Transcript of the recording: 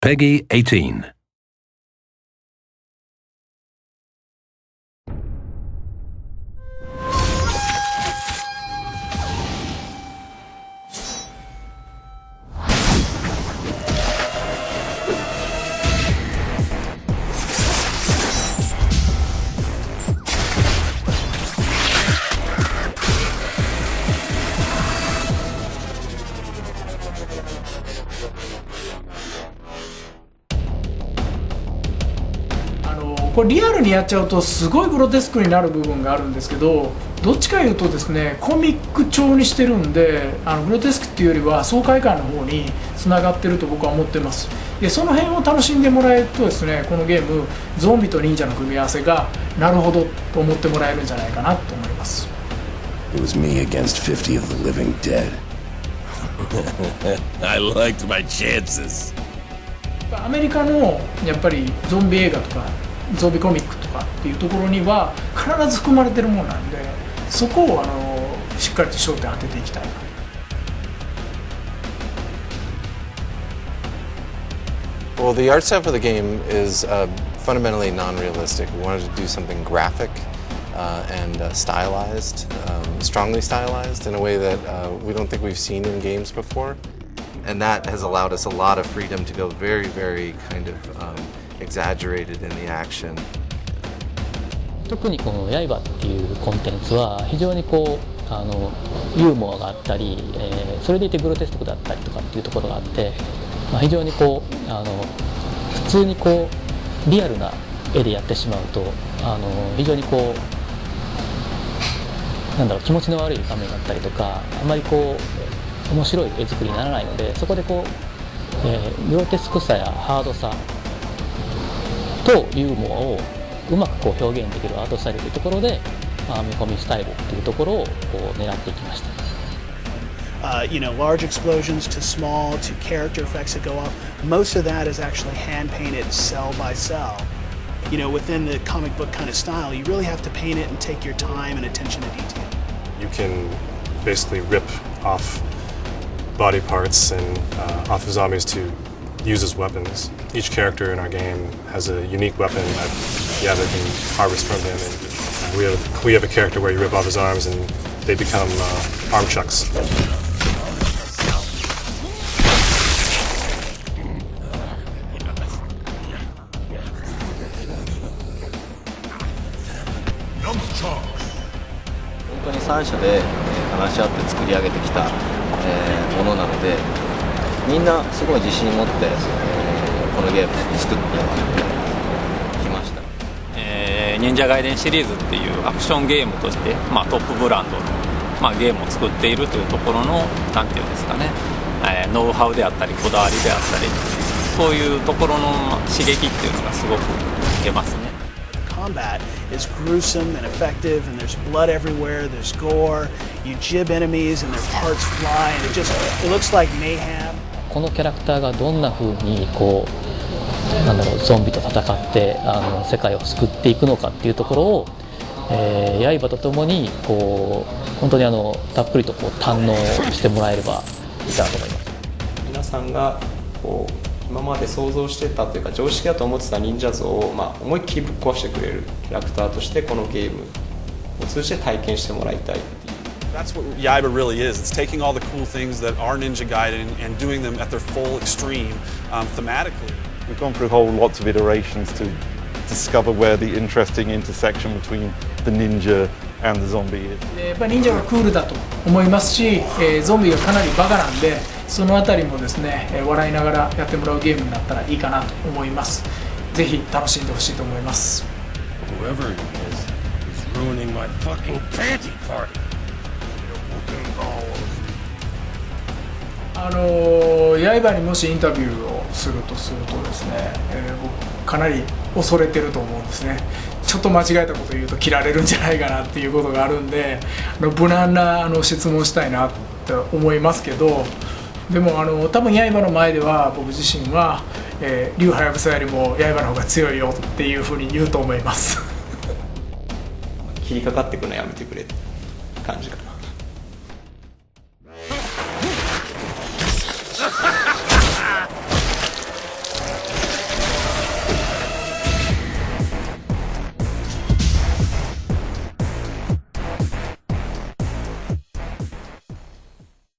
Peggy 18.これリアルにやっちゃうとすごいグロテスクになる部分があるんですけど、どっちかいうとですねコミック調にしてるんで、グロテスクっていうよりは爽快感の方につながってると僕は思ってます。でその辺を楽しんでもらえるとですね、このゲームゾンビと忍者の組み合わせがなるほどと思ってもらえるんじゃないかなと思います。 It was me against 50 of the living dead. I liked my chances. アメリカのやっぱりゾンビ映画とかゾンビコミックとかっていうところには必ず含まれてるものなんで、そこをしっかりと焦点当てていきたいな。Well, the art style for the game is fundamentally non-realistic. We wanted to do something graphic and stylized, strongly stylized in a way that we don't think we've seen in games before. And that has allowed us a lot of freedom to go very, very kind of exaggerated in the action. 特にこの刃っていうコンテンツは非常にこうユーモアがあったり、それでいてグロテスクだったりとかっていうところがあって、非常にこう普通にこうリアルな絵でやってしまうと非常にこう気持ちの悪い場面だったりとか、あんまりこう面白い絵作りにならないので、そこでこう、グロテスクさやハードさとユーモアをうまくこう表現できるアートスタイルというところで、編み込みスタイルというところをこう狙っていきました。Large explosions to small to character effects that go up. Most of that is actually hand painted cell by cell. Within the comic book kind of style, you really have to paint it and take your time and attention to detail. You can basically rip off body parts and off of zombies to use as weapons. Each character in our game has a unique weapon that they can harvest from him. And we have a character where you rip off his arms and they become arm chucks.本当に3社で話し合って作り上げてきたものなので、みんなすごい自信持ってこのゲームを作ってきました。忍者ガイデンシリーズっていうアクションゲームとして、トップブランドの、ゲームを作っているというところのなんていうんですかね、ノウハウであったりこだわりであったり、そういうところの刺激っていうのがすごく受けますね。Combat is gruesome and effective, and there's blood everywhere, there's gore, you jib enemies and their parts fly, and it looks like mayhem. このキャラクターがどんな風にこうゾンビと戦って世界を救っていくのかっていうところを、刃とともにこう本当にたっぷりとこう堪能してもらえればいいかなと思います。皆さんがこう今まで想像してたというか常識だと思ってた忍者像を、思いっきりぶっ壊してくれるキャラクターとしてこのゲームを通じて体験してもらいたいっていう。That's what Yaiba really is. It's taking all the cool things that are Ninja Gaiden and doing them at their full extreme thematically. We've gone through whole lots of iterations to discover where the interesting intersection between the ninja and the zombie is. やっぱり忍者がクールだと思いますし、ゾンビがかなりバカなんで、そのあたりもですね、笑いながらやってもらうゲームになったらいいかなと思います。ぜひ楽しんでほしいと思います。Whoever it is ruining my fucking panty party. 刃にもしインタビューをするとですね、僕かなり恐れてると思うんですね。ちょっと間違えたこと言うと切られるんじゃないかなっていうことがあるんで、無難な質問したいなって思いますけど、でも多分刃の前では僕自身は、竜はやぶさよりも刃の方が強いよっていうふうに言うと思います。切りかかってくのやめてくれって感じかな。